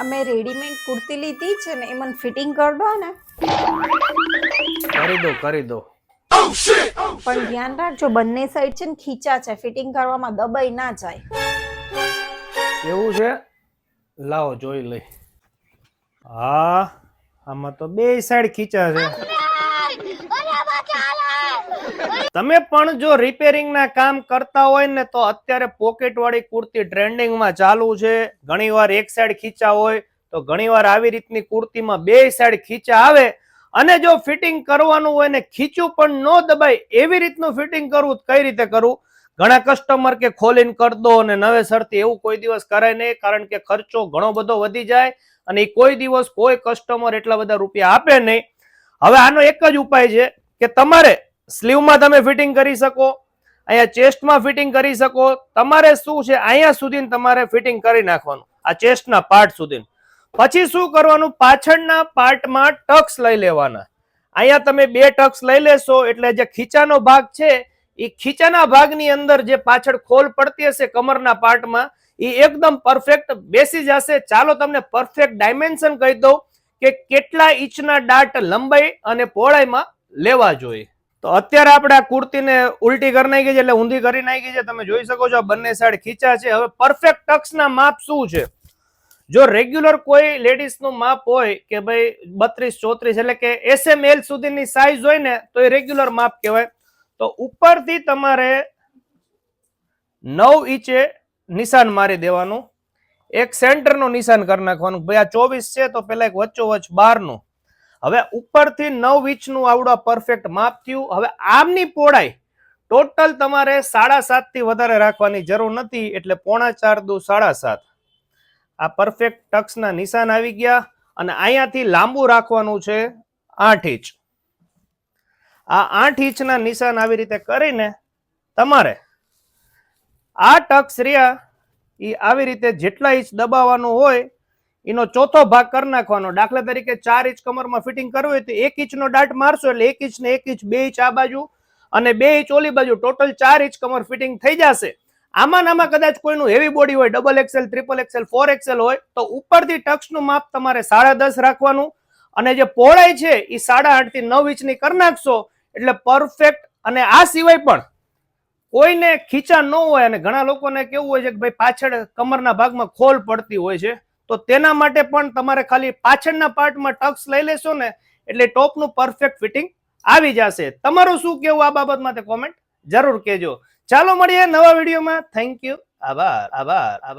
અમે રેડીમેડ કુર્તી લીધી છે ને, એ મને ફિટિંગ કરી દો ને. કરી દો. પણ ધ્યાન રાખજો, બંને સાઈડ છે ને ખીચા છે, ફિટિંગ કરવામાં દબાઈ ના જાય. એવું છે, લાવો જોઈ લઈ. હા, આમાં તો બે સાઈડ ખીચા છે. તમે પણ જો રિપેરિંગ ના કામ કરતા હોય ને તો અત્યારે પોકેટ વાળી કુર્તી ટ્રેન્ડિંગમાં ચાલુ છે. ઘણીવાર એક સાઈડ ખીચા હોય તો ઘણીવાર આવી રીતની કુર્તીમાં બે સાઈડ ખીચા આવે. અને જો ફિટિંગ કરવાનું હોય ને ખીચું પણ ન દબાય એવી રીતનું ફિટિંગ કરવું, કઈ રીતે કરવું? ઘણા કસ્ટમર કે ખોલીને કરી દો અને નવેસરથી, એવું કોઈ દિવસ કરાય નહીં, કારણ કે ખર્ચો ઘણો બધો વધી જાય અને કોઈ દિવસ કોઈ કસ્ટમર એટલા બધા રૂપિયા આપે નહીં. હવે આનો એક જ ઉપાય છે કે તમારે સ્લીવમાં તમે ફિટિંગ કરી શકો, અહીંયા ચેસ્ટમાં ફિટિંગ કરી શકો. તમારે શું છે, અહીંયા સુધી તમારે ફિટિંગ કરી નાખવાનું, આ ચેસ્ટના પાર્ટ સુધી. પછી શું કરવાનું, પાછળના પાર્ટમાં ટક્સ લઈ લેવાના. અહીંયા તમે બે ટક્સ લઈ લેશો એટલે જે ખીચાનો ભાગ છે એ ખીચાના ભાગની અંદર જે પાછળ ખોલ પડતી હશે કમરના પાર્ટમાં, એ એકદમ પરફેક્ટ બેસી જશે. ચાલો તમને પરફેક્ટ ડાયમેન્શન કહી દઉં કે કેટલા ઇંચના ડાટ લંબાઈ અને પહોળાઈમાં લેવા જોઈએ. તો અત્યારે આપણે આ કુર્તીને ઉલટી કરી નાખી છે, એટલે ઊંધી કરી નાખી છે. તમે જોઈ શકો છો બંને સાઈડ ખીચા છે. હવે પરફેક્ટ ટક્સના માપ શું છે? જો રેગ્યુલર કોઈ લેડીઝ નું માપ હોય કે ભાઈ 32-34 એટલે કે SML સુધીની સાઈઝ હોય ને તો એ રેગ્યુલર માપ કહેવાય. તો ઉપરથી તમારે 9 ઇંચે નિશાન મારી દેવાનું, એક સેન્ટર નું નિશાન કરી નાખવાનું. ભાઈ આ 24 છે તો પેલા એક વચ્ચોવચ્ચ 12 નું. હવે ઉપરથી 9 ઇંચ નું આવડા પરફેક્ટ માપ થયું. હવે આમની પહોળાઈ ટોટલ તમારે 7.5 થી વધારે રાખવાની જરૂર નથી, એટલે 4.5 દુ 7.5. આ પરફેક્ટ ટક્સના નિશાન આવી ગયા. અને અહીંયાથી લાંબુ રાખવાનું છે 8 ઇંચ. આ 8 ઇંચના નિશાન આવી રીતે કરીને તમારે આ ટક્સ રહ્યા એ આવી રીતે જેટલા ઇંચ દબાવવાનું હોય એનો ચોથો ભાગ કરી નાખવાનો. દાખલા તરીકે 4 ઇંચ કમરમાં ફિટિંગ કરવું હોય તો 1 ઇંચનો ડાટ મારશો એટલે 1 ઇંચ ને 1 ઇંચ, 2 ઇંચ આ બાજુ અને 2 ઇંચ ઓલી બાજુ, ટોટલ 4 ઇંચ કમર ફિટિંગ થઈ જશે. આમાં કદાચ કોઈનું હેવી બોડી હોય, XXL, XXL, 4XL હોય તો ઉપરથી ટક્સનું માપ તમારે 10.5 રાખવાનું અને જે પહોળાઈ છે એ 8.5 થી 9 ઇંચની કરી નાખશો એટલે પરફેક્ટ. અને આ સિવાય પણ કોઈને ખીચા ન હોય અને ઘણા લોકોને કેવું હોય છે કે ભાઈ પાછળ કમરના ભાગમાં ખોલ પડતી હોય છે, તો તેના માટે પણ તમારે ખાલી પાછળના પાર્ટમાં ટક્સ લઈ લેશો ને એટલે ટોપનું પરફેક્ટ ફિટિંગ આવી જશે. તમારું શું કેવું આ બાબતમાં તે કોમેન્ટ જરૂર કહેજો. ચાલો મળીએ નવા વિડીયોમાં. Thank you. આભાર.